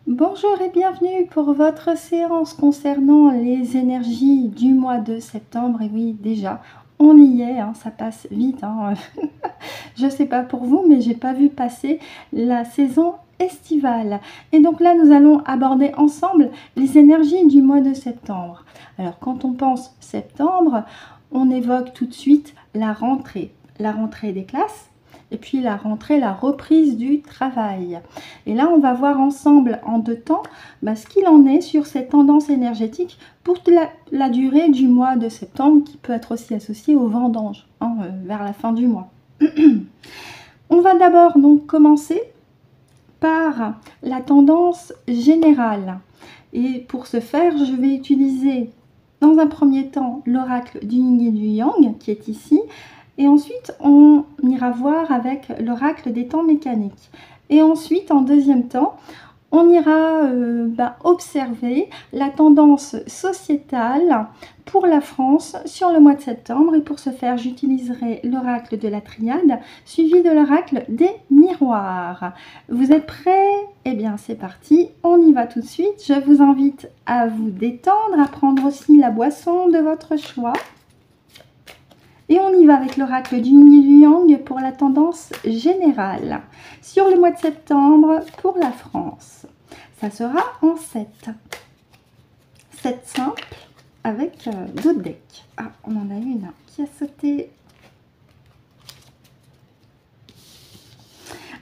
Bonjour et bienvenue pour votre séance concernant les énergies du mois de septembre. Et oui, déjà, on y est, hein, ça passe vite. Hein. Je ne sais pas pour vous, mais j'ai pas vu passer la saison estivale. Et donc là, nous allons aborder ensemble les énergies du mois de septembre. Alors, quand on pense septembre, on évoque tout de suite la rentrée des classes. Et puis la rentrée, la reprise du travail. Et là, on va voir ensemble en deux temps ce qu'il en est sur cette tendance énergétique pour la durée du mois de septembre, qui peut être aussi associée aux vendanges, hein, vers la fin du mois. On va d'abord donc commencer par la tendance générale. Et pour ce faire, je vais utiliser dans un premier temps l'oracle du Yin et du Yang, qui est ici. Et ensuite, on ira voir avec l'oracle des temps mécaniques. Et ensuite, en deuxième temps, on ira observer la tendance sociétale pour la France sur le mois de septembre. Et pour ce faire, j'utiliserai l'oracle de la triade, suivi de l'oracle des miroirs. Vous êtes prêts? Eh bien, c'est parti, on y va tout de suite. Je vous invite à vous détendre, à prendre aussi la boisson de votre choix. Et on y va avec l'oracle du Yin et du Yang pour la tendance générale sur le mois de septembre pour la France. Ça sera en 7. 7 simple avec d'autres decks. Ah, on en a une qui a sauté.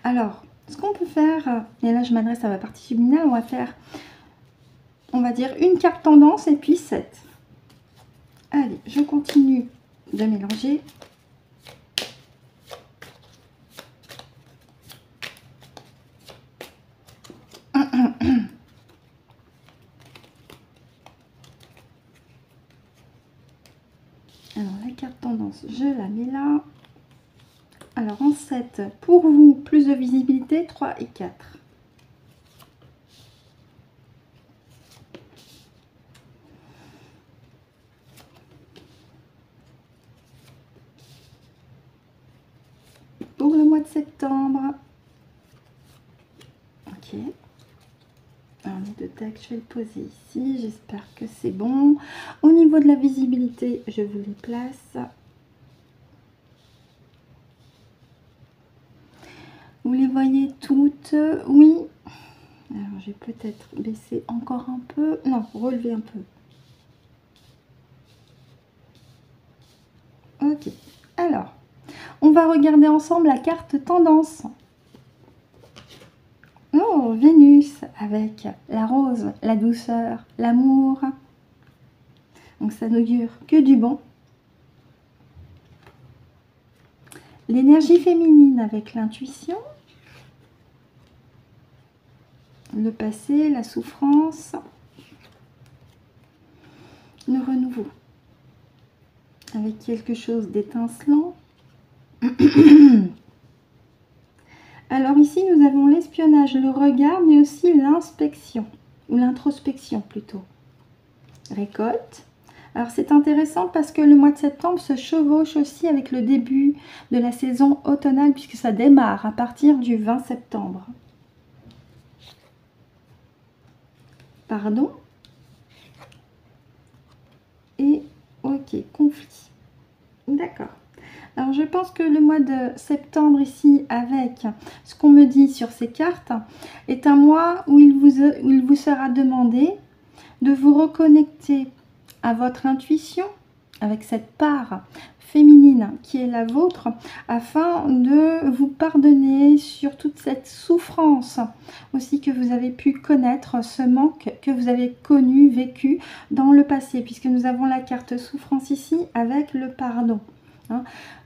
Alors, ce qu'on peut faire, et là je m'adresse à la partie féminine, on va faire, on va dire une carte tendance et puis 7. Allez, je continue de mélanger. Alors la carte tendance, je la mets là. Alors en 7, pour vous, plus de visibilité, 3 et 4. Pour le mois de septembre. Ok. Alors les deux decks, je vais le poser ici. J'espère que c'est bon. Au niveau de la visibilité, je vous les place. Vous les voyez toutes? Oui. Alors je vais peut-être baisser encore un peu. Non, relever un peu. Ok. Alors, on va regarder ensemble la carte tendance. Oh, Vénus avec la rose, la douceur, l'amour. Donc ça n'augure que du bon. L'énergie féminine avec l'intuition. Le passé, la souffrance. Le renouveau. Avec quelque chose d'étincelant. Alors ici, nous avons l'espionnage, le regard, mais aussi l'inspection, ou l'introspection plutôt. Récolte. Alors c'est intéressant parce que le mois de septembre se chevauche aussi avec le début de la saison automnale, puisque ça démarre à partir du 20 septembre. Pardon. Et ok, conflit. D'accord. Alors je pense que le mois de septembre ici, avec ce qu'on me dit sur ces cartes, est un mois où il vous sera demandé de vous reconnecter à votre intuition, avec cette part féminine qui est la vôtre, afin de vous pardonner sur toute cette souffrance aussi que vous avez pu connaître, ce manque que vous avez connu, vécu dans le passé, puisque nous avons la carte souffrance ici avec le pardon.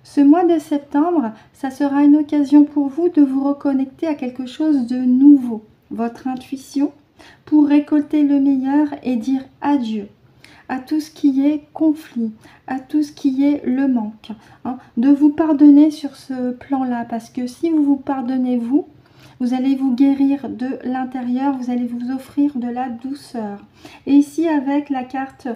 Ce mois de septembre, ça sera une occasion pour vous de vous reconnecter à quelque chose de nouveau, votre intuition, pour récolter le meilleur et dire adieu à tout ce qui est conflit, à tout ce qui est le manque. De vous pardonner sur ce plan-là, parce que si vous vous pardonnez vous, Vous allez vous guérir de l'intérieur, vous allez vous offrir de la douceur. Et ici, avec la carte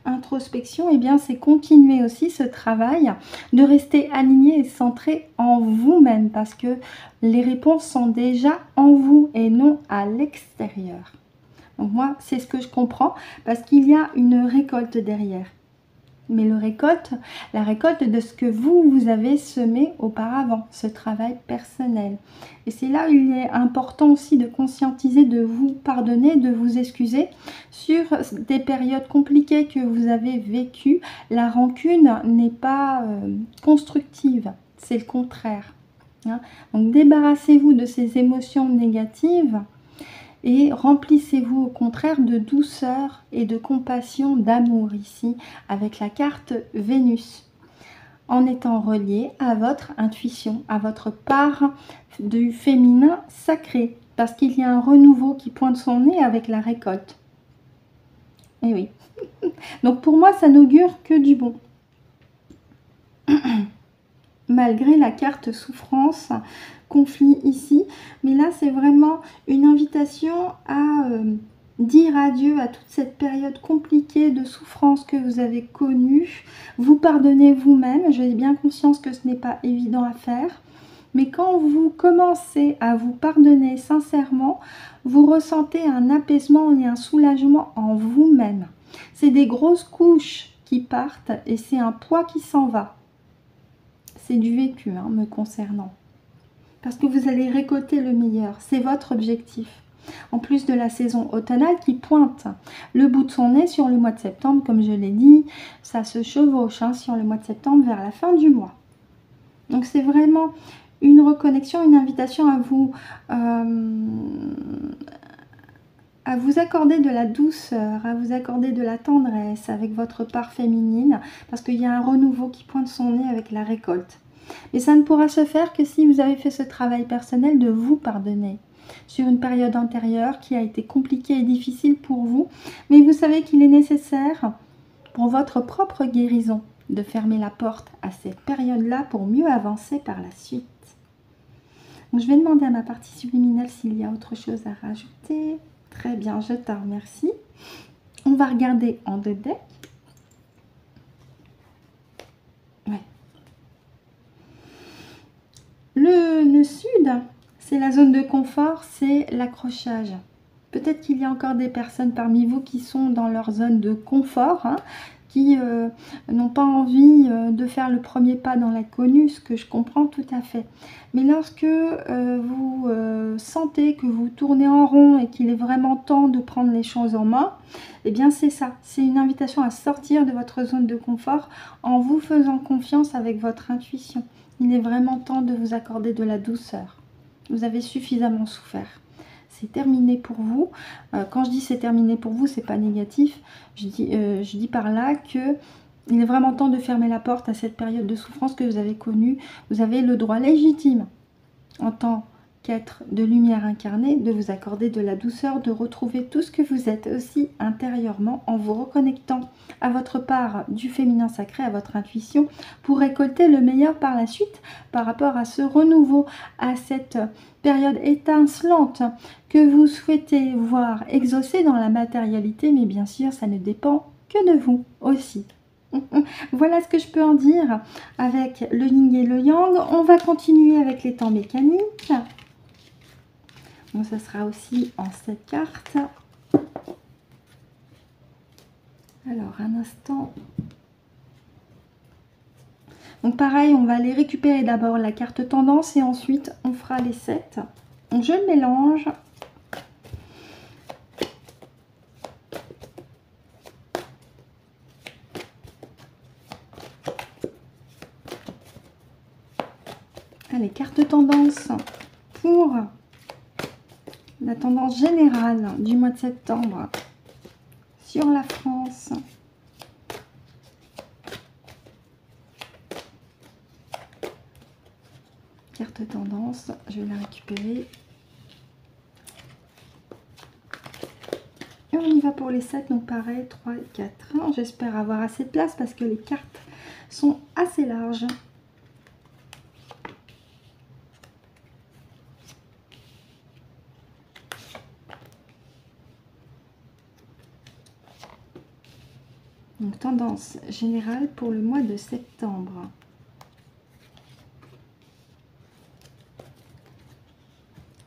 introspection, eh bien, c'est continuer aussi ce travail de rester aligné et centré en vous-même, parce que les réponses sont déjà en vous et non à l'extérieur. Donc moi, c'est ce que je comprends, parce qu'il y a une récolte derrière. Mais la récolte de ce que vous avez semé auparavant, ce travail personnel. Et c'est là où il est important aussi de conscientiser, de vous pardonner, de vous excuser sur des périodes compliquées que vous avez vécues. La rancune n'est pas constructive, c'est le contraire. Hein. Donc débarrassez-vous de ces émotions négatives et remplissez-vous au contraire de douceur et de compassion, d'amour ici, avec la carte Vénus, en étant relié à votre intuition, à votre part du féminin sacré, parce qu'il y a un renouveau qui pointe son nez avec la récolte. Et oui. Donc pour moi, ça n'augure que du bon. Malgré la carte souffrance, conflit ici, mais là c'est vraiment une invitation à dire adieu à toute cette période compliquée de souffrance que vous avez connue, vous pardonnez vous-même. J'ai bien conscience que ce n'est pas évident à faire, mais quand vous commencez à vous pardonner sincèrement, vous ressentez un apaisement et un soulagement en vous-même. C'est des grosses couches qui partent et c'est un poids qui s'en va. C'est du vécu, hein, me concernant. Parce que vous allez récolter le meilleur. C'est votre objectif. En plus de la saison automnale qui pointe le bout de son nez sur le mois de septembre, comme je l'ai dit, ça se chevauche hein, sur le mois de septembre vers la fin du mois. Donc c'est vraiment une reconnexion, une invitation à vous accorder de la douceur, à vous accorder de la tendresse avec votre part féminine, parce qu'il y a un renouveau qui pointe son nez avec la récolte. Mais ça ne pourra se faire que si vous avez fait ce travail personnel de vous pardonner sur une période antérieure qui a été compliquée et difficile pour vous. Mais vous savez qu'il est nécessaire pour votre propre guérison de fermer la porte à cette période-là pour mieux avancer par la suite. Donc, je vais demander à ma partie subliminale s'il y a autre chose à rajouter. Très bien, je te remercie. On va regarder en deux decks. Ouais. Le sud, c'est la zone de confort, c'est l'accrochage. Peut-être qu'il y a encore des personnes parmi vous qui sont dans leur zone de confort, hein, qui n'ont pas envie de faire le premier pas dans l'inconnu, ce que je comprends tout à fait. Mais lorsque vous sentez que vous tournez en rond et qu'il est vraiment temps de prendre les choses en main, eh bien c'est ça, c'est une invitation à sortir de votre zone de confort en vous faisant confiance avec votre intuition. Il est vraiment temps de vous accorder de la douceur. Vous avez suffisamment souffert. C'est terminé pour vous. Quand je dis c'est terminé pour vous, c'est pas négatif. Je dis par là que il est vraiment temps de fermer la porte à cette période de souffrance que vous avez connue. Vous avez le droit légitime, en tant qu'être de lumière incarnée, de vous accorder de la douceur, de retrouver tout ce que vous êtes aussi intérieurement en vous reconnectant à votre part du féminin sacré, à votre intuition, pour récolter le meilleur par la suite par rapport à ce renouveau, à cette période étincelante que vous souhaitez voir exaucer dans la matérialité, mais bien sûr, ça ne dépend que de vous aussi. Voilà ce que je peux en dire avec le yin et le yang. On va continuer avec les temps mécaniques. Donc, ça sera aussi en 7 cartes. Alors, un instant. Donc, pareil, on va aller récupérer d'abord la carte tendance et ensuite, on fera les 7. Donc, je mélange. Allez, carte tendance pour la tendance générale du mois de septembre sur la France. Carte tendance, je vais la récupérer. Et on y va pour les 7, donc pareil, 3 et 4. J'espère avoir assez de place parce que les cartes sont assez larges. tendance générale pour le mois de septembre.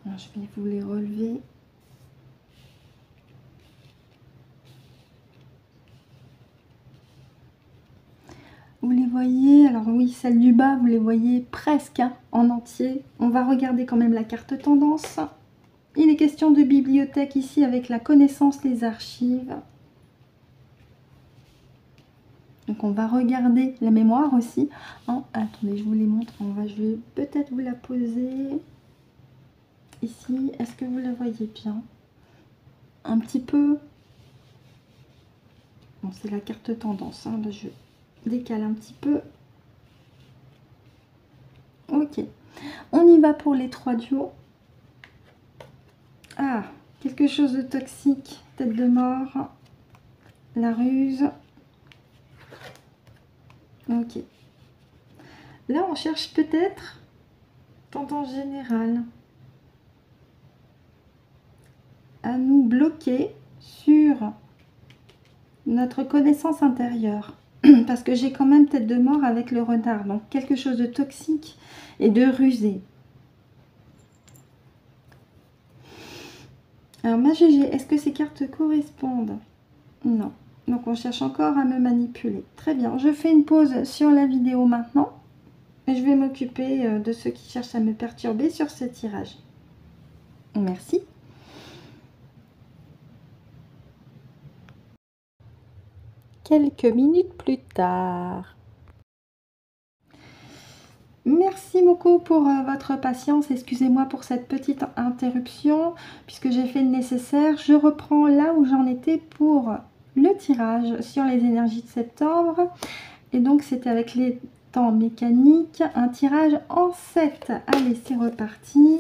Alors, je vais vous les relever. Vous les voyez, alors oui, celles du bas, vous les voyez presque hein, en entier. On va regarder quand même la carte tendance. Il est question de bibliothèque ici avec la connaissance, les archives. Donc on va regarder la mémoire aussi. Oh, attendez, je vous les montre. Je vais peut-être vous la poser ici. Est-ce que vous la voyez bien? Un petit peu. Bon, c'est la carte tendance. Hein. Là, je décale un petit peu. Ok. On y va pour les 3 duos. Ah, quelque chose de toxique. Tête de mort. La ruse. Ok. Là, on cherche peut-être tendance générale à nous bloquer sur notre connaissance intérieure. Parce que j'ai quand même tête de mort avec le renard. Donc, quelque chose de toxique et de rusé. Alors, ma GG, est-ce que ces cartes correspondent? Non. Donc, on cherche encore à me manipuler. Très bien. Je fais une pause sur la vidéo maintenant. Et je vais m'occuper de ceux qui cherchent à me perturber sur ce tirage. Merci. Quelques minutes plus tard. Merci beaucoup pour votre patience. Excusez-moi pour cette petite interruption, puisque j'ai fait le nécessaire. Je reprends là où j'en étais pour le tirage sur les énergies de septembre. Et donc, c'était avec les temps mécaniques, un tirage en 7. Allez, c'est reparti.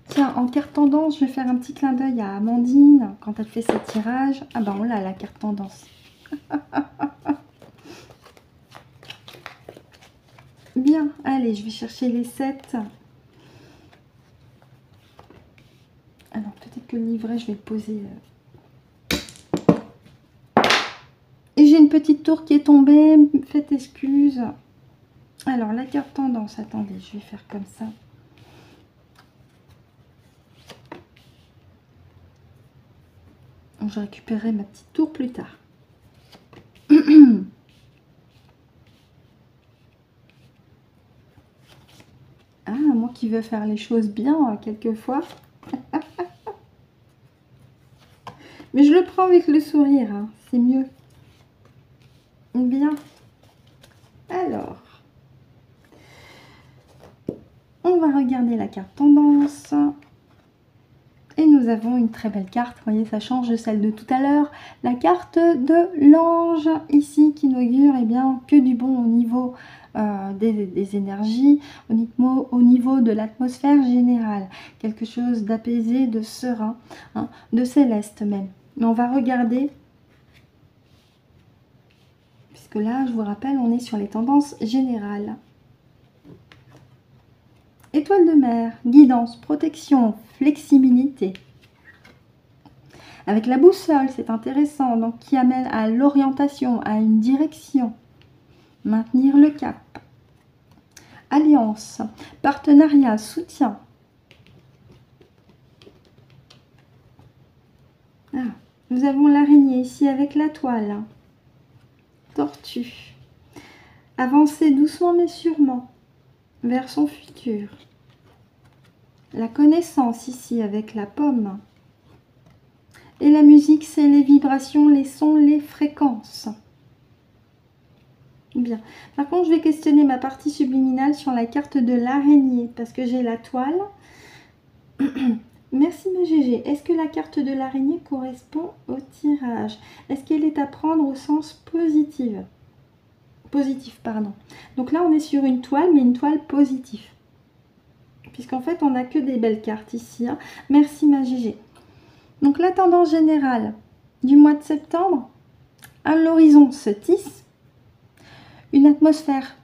Tiens, en carte tendance, je vais faire un petit clin d'œil à Amandine quand elle fait ses tirages. Ah ben, on l'a, la carte tendance. Bien, allez, je vais chercher les 7. Alors, peut-être que le livret, je vais le poser. Et j'ai une petite tour qui est tombée. Faites excuse. Alors, la carte tendance, attendez, je vais faire comme ça. Je récupérerai ma petite tour plus tard. Ah, moi qui veux faire les choses bien, quelquefois. Mais je le prends avec le sourire, hein, c'est mieux. Bien. Alors, on va regarder la carte tendance. Et nous avons une très belle carte, vous voyez, ça change de celle de tout à l'heure. La carte de l'ange, ici, qui n'augure eh bien, que du bon au niveau des énergies, au niveau de l'atmosphère générale. Quelque chose d'apaisé, de serein, hein, de céleste même. Mais on va regarder, puisque là, je vous rappelle, on est sur les tendances générales. Étoile de mer, guidance, protection, flexibilité. Avec la boussole, c'est intéressant, donc qui amène à l'orientation, à une direction. Maintenir le cap. Alliance, partenariat, soutien. Ah, nous avons l'araignée ici avec la toile. Tortue. Avancer doucement mais sûrement vers son futur. La connaissance ici avec la pomme. Et la musique, c'est les vibrations, les sons, les fréquences. Bien. Par contre, je vais questionner ma partie subliminale sur la carte de l'araignée parce que j'ai la toile. Merci ma GG. Est-ce que la carte de l'araignée correspond au tirage? Est-ce qu'elle est à prendre au sens positif? Positif, pardon. Donc là, on est sur une toile, mais une toile positive. Puisqu'en fait, on n'a que des belles cartes ici. Hein. Merci ma GG. Donc la tendance générale du mois de septembre, à l'horizon se tisse. Une atmosphère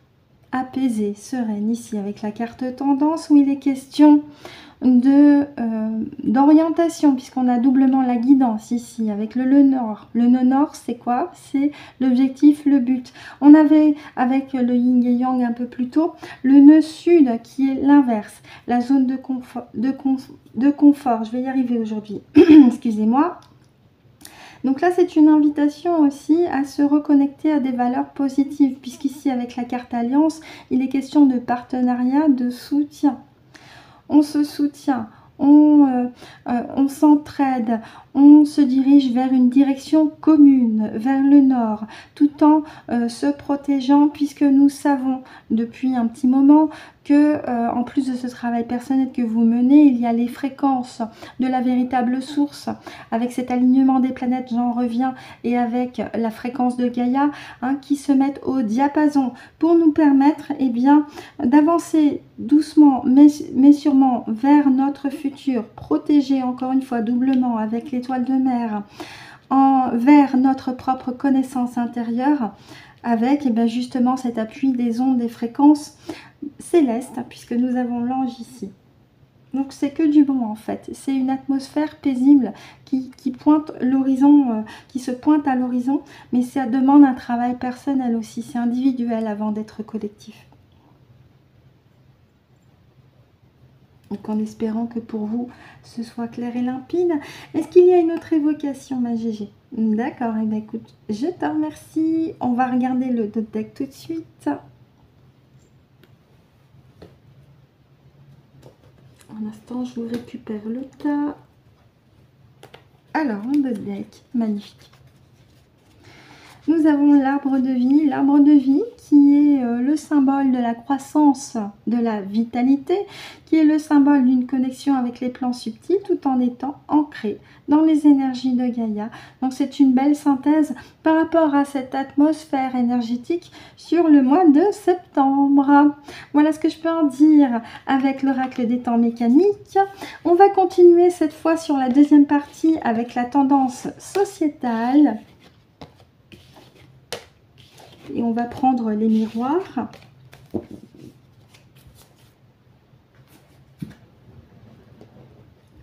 apaisée, sereine, ici avec la carte tendance où il est question de d'orientation, puisqu'on a doublement la guidance ici avec le nœud nord. Le nœud nord, c'est quoi? C'est l'objectif, le but. On avait avec le yin et yang un peu plus tôt le nœud sud qui est l'inverse, la zone de confort, de confort. Je vais y arriver aujourd'hui. Excusez-moi. Donc là, c'est une invitation aussi à se reconnecter à des valeurs positives, puisqu'ici, avec la carte Alliance, il est question de partenariat, de soutien. On se soutient, on s'entraide, on se dirige vers une direction commune, vers le nord, tout en se protégeant, puisque nous savons depuis un petit moment que en plus de ce travail personnel que vous menez, il y a les fréquences de la véritable source. Avec cet alignement des planètes, j'en reviens, et avec la fréquence de Gaïa, qui se mettent au diapason pour nous permettre d'avancer doucement mais sûrement vers notre futur, protégé encore une fois doublement avec l'étoile de mer, vers notre propre connaissance intérieure, avec justement cet appui des ondes, des fréquences célestes, puisque nous avons l'ange ici. Donc c'est que du bon en fait, c'est une atmosphère paisible qui pointe l'horizon, qui se pointe à l'horizon, mais ça demande un travail personnel aussi, c'est individuel avant d'être collectif. Donc en espérant que pour vous ce soit clair et limpide. Est-ce qu'il y a une autre évocation, ma Gégé? D'accord, et bien écoute, je te remercie. On va regarder le deck tout de suite. Un instant, je vous récupère le tas. Alors, un deck, magnifique. Nous avons l'arbre de vie qui est le symbole de la croissance, de la vitalité, qui est le symbole d'une connexion avec les plans subtils tout en étant ancré dans les énergies de Gaïa. Donc c'est une belle synthèse par rapport à cette atmosphère énergétique sur le mois de septembre. Voilà ce que je peux en dire avec l'oracle des temps mécaniques. On va continuer cette fois sur la deuxième partie avec la tendance sociétale. Et on va prendre les miroirs.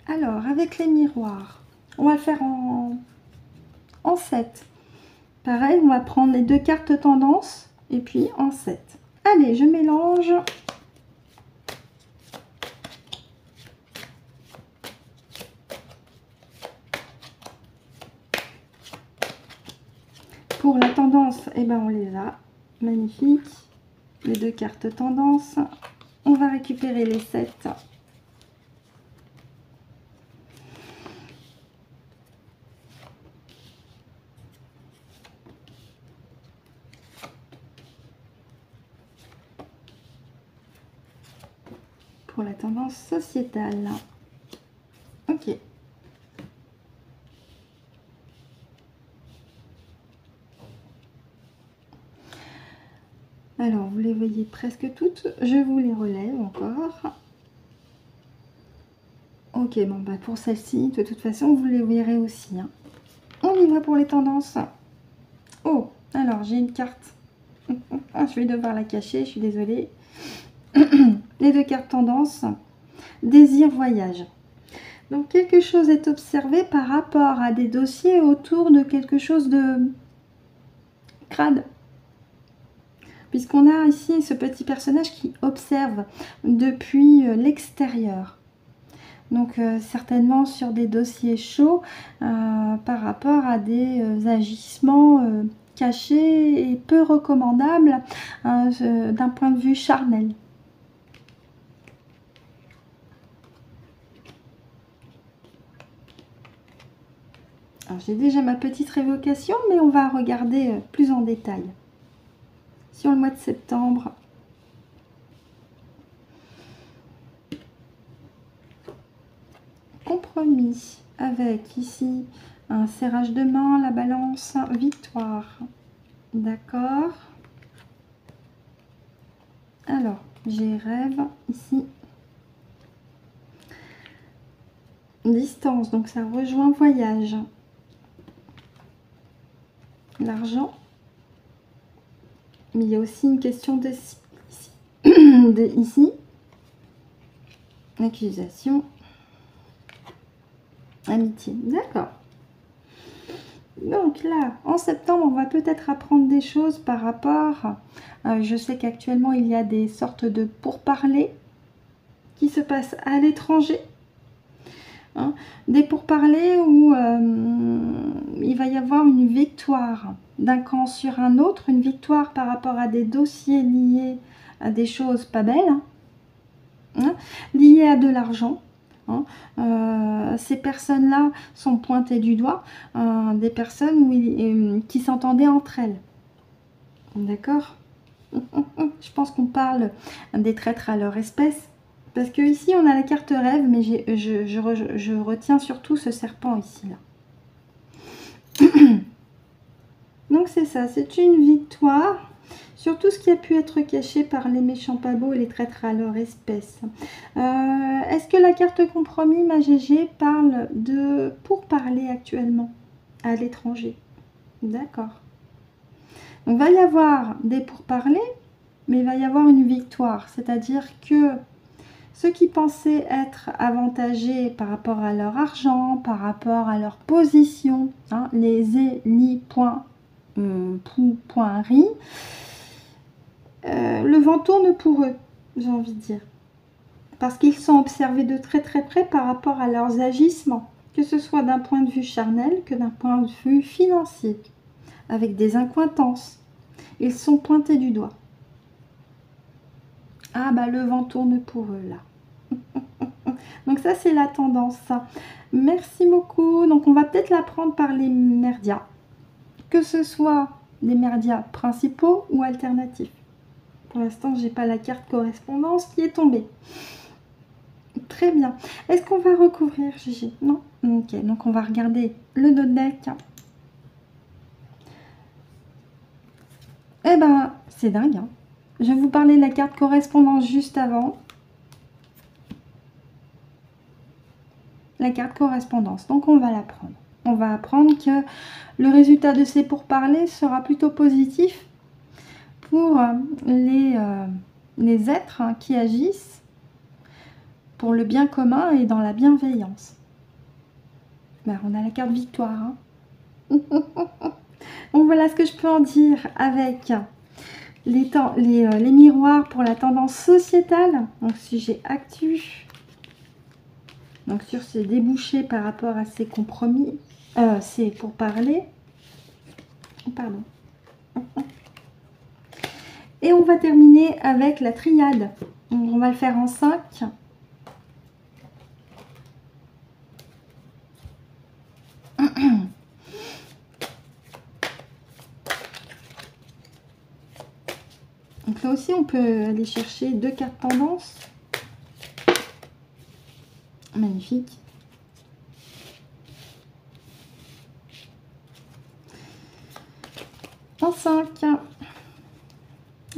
Alors, avec les miroirs, on va le faire en 7. Pareil, on va prendre les deux cartes tendance et puis en 7. Allez, je mélange. Pour la tendance, on les a. Magnifique. Les deux cartes tendance. On va récupérer les 7. Pour la tendance sociétale. Ok. Alors, vous les voyez presque toutes. Je vous les relève encore. Ok, bon, pour celle-ci, de toute façon, vous les verrez aussi. On y va pour les tendances. Oh, alors, j'ai une carte. Je vais devoir la cacher, je suis désolée. Les deux cartes tendance. Désir, voyage. Donc, quelque chose est observé par rapport à des dossiers autour de quelque chose de crade. Puisqu'on a ici ce petit personnage qui observe depuis l'extérieur. Donc certainement sur des dossiers chauds par rapport à des agissements cachés et peu recommandables d'un point de vue charnel. Alors j'ai déjà ma petite révocation, mais on va regarder plus en détail. Sur le mois de septembre. Compromis avec ici un serrage de main, la balance, victoire. D'accord. Alors, j'ai rêve ici. Distance, donc ça rejoint voyage. L'argent. Mais il y a aussi une question de ici, accusation, amitié. D'accord. Donc là, en septembre, on va peut-être apprendre des choses par rapport... je sais qu'actuellement, il y a des sortes de pourparlers qui se passent à l'étranger. Hein, des pourparlers où il va y avoir une victoire d'un camp sur un autre, une victoire par rapport à des dossiers liés à des choses pas belles, hein, liées à de l'argent. Hein. Ces personnes-là sont pointées du doigt, des personnes qui s'entendaient entre elles. D'accord? Je pense qu'on parle des traîtres à leur espèce. Parce que ici on a la carte rêve, mais je retiens surtout ce serpent ici là. Donc c'est ça, c'est une victoire sur tout ce qui a pu être caché par les méchants pas beaux et les traîtres à leur espèce. Est-ce que la carte compromis, ma GG, parle de pourparler actuellement à l'étranger? D'accord. Donc il va y avoir des pourparlers, mais il va y avoir une victoire. C'est-à-dire que ceux qui pensaient être avantagés par rapport à leur argent, par rapport à leur position, hein, les éli.pou.ri, le vent tourne pour eux, j'ai envie de dire. Parce qu'ils sont observés de très très près par rapport à leurs agissements, que ce soit d'un point de vue charnel que d'un point de vue financier, avec des incointances. Ils sont pointés du doigt. Ah bah le vent tourne pour eux là. Donc ça c'est la tendance. Merci beaucoup. Donc on va peut-être la prendre par les merdias. Que ce soit des merdias principaux ou alternatifs. Pour l'instant j'ai pas la carte correspondance qui est tombée. Très bien. Est-ce qu'on va recouvrir, Gigi? Non? Ok, donc on va regarder le dos de deck. Eh ben, c'est dingue. Hein. Je vais vous parler de la carte correspondance juste avant. La carte correspondance. Donc on va la prendre. On va apprendre que le résultat de ces pourparlers sera plutôt positif pour les êtres qui agissent pour le bien commun et dans la bienveillance. Ben, on a la carte victoire. Hein. Donc voilà ce que je peux en dire avec les miroirs pour la tendance sociétale. Donc sujet actu. Donc sur ces débouchés par rapport à ces compromis. C'est pour parler. Pardon. Et on va terminer avec la triade. Donc on va le faire en 5. Donc là aussi, on peut aller chercher 2 cartes tendance. Magnifique. En 5.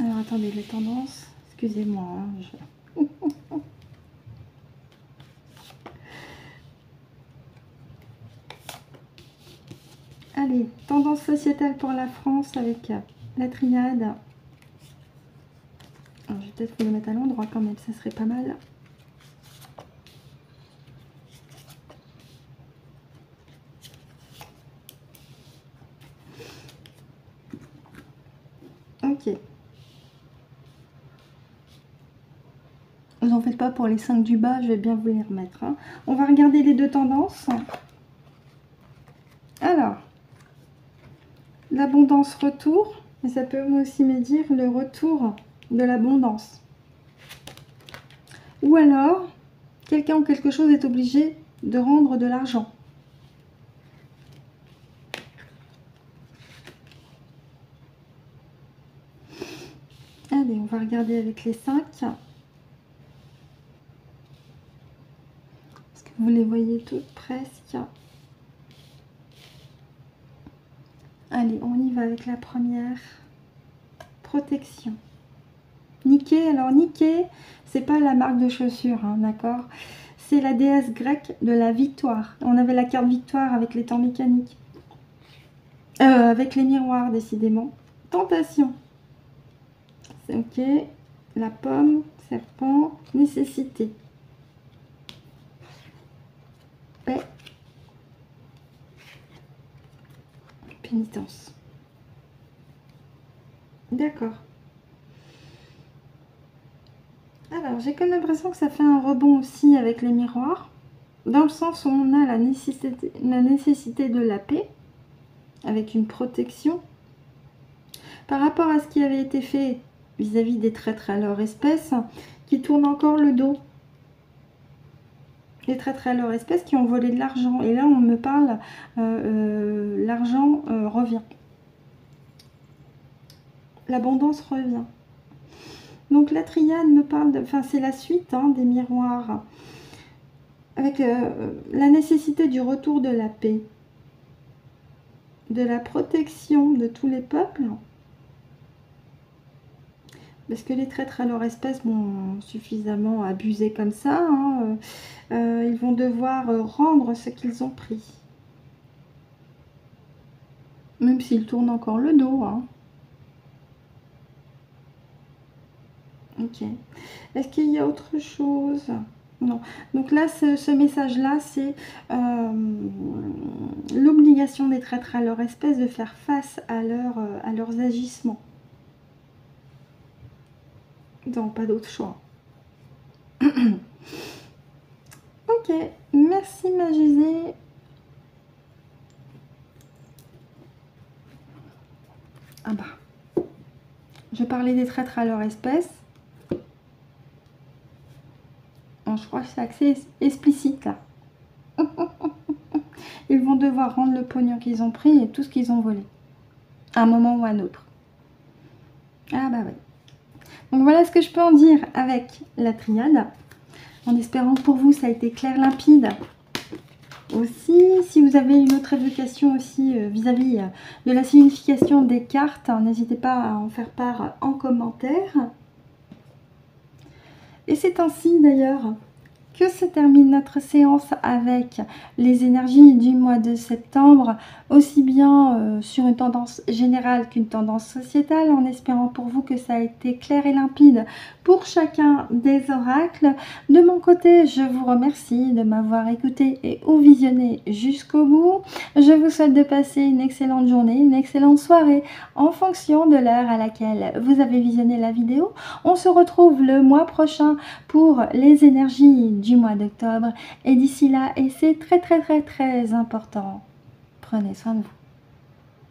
Alors, attendez, les tendances. Excusez-moi. Hein, Allez, tendance sociétale pour la France avec la triade. Alors, je vais peut-être vous le mettre à l'endroit quand même, ça serait pas mal. Ok. Vous en faites pas pour les 5 du bas, je vais bien vous les remettre. Hein. On va regarder les 2 tendances. Alors, l'abondance retour, mais ça peut aussi me dire le retour de l'abondance. Ou alors, quelqu'un ou quelque chose est obligé de rendre de l'argent. Allez, on va regarder avec les 5. Est-ce que vous les voyez toutes presque? Allez, on y va avec la première. Protection. Nike, alors Nike, c'est pas la marque de chaussures, hein, d'accord? C'est la déesse grecque de la victoire. On avait la carte victoire avec les temps mécaniques. Avec les miroirs, décidément. Tentation. Ok. La pomme, serpent, nécessité, paix, pénitence. D'accord. Alors, j'ai comme l'impression que ça fait un rebond aussi avec les miroirs, dans le sens où on a la nécessité de la paix, avec une protection, par rapport à ce qui avait été fait vis-à-vis des traîtres à leur espèce, qui tournent encore le dos. Les traîtres à leur espèce qui ont volé de l'argent. Et là, on me parle, l'argent revient. L'abondance revient. Donc la triade me parle, enfin c'est la suite hein, des miroirs, avec la nécessité du retour de la paix, de la protection de tous les peuples, parce que les traîtres à leur espèce m'ont suffisamment abusé comme ça, hein, ils vont devoir rendre ce qu'ils ont pris, même s'ils tournent encore le dos, hein. Ok. Est-ce qu'il y a autre chose? Non. Donc là, ce message-là, c'est l'obligation des traîtres à leur espèce de faire face à leurs agissements. Non, pas d'autre choix. Ok. Merci Magisé. Ah bah. Je parlais des traîtres à leur espèce. Je crois que c'est assez explicite là. Ils vont devoir rendre le pognon qu'ils ont pris et tout ce qu'ils ont volé. À un moment ou à un autre. Ah bah oui. Donc voilà ce que je peux en dire avec la triade. En espérant que pour vous ça a été clair, limpide. Aussi, si vous avez une autre évocation aussi vis-à-vis de la signification des cartes, n'hésitez pas à en faire part en commentaire. Et c'est ainsi d'ailleurs que se termine notre séance avec les énergies du mois de septembre, aussi bien sur une tendance générale qu'une tendance sociétale, en espérant pour vous que ça a été clair et limpide pour chacun des oracles. De mon côté, je vous remercie de m'avoir écouté et ou visionné jusqu'au bout. Je vous souhaite de passer une excellente journée, une excellente soirée en fonction de l'heure à laquelle vous avez visionné la vidéo. On se retrouve le mois prochain pour les énergies du mois d'octobre. Et d'ici là, et c'est très important, prenez soin de vous.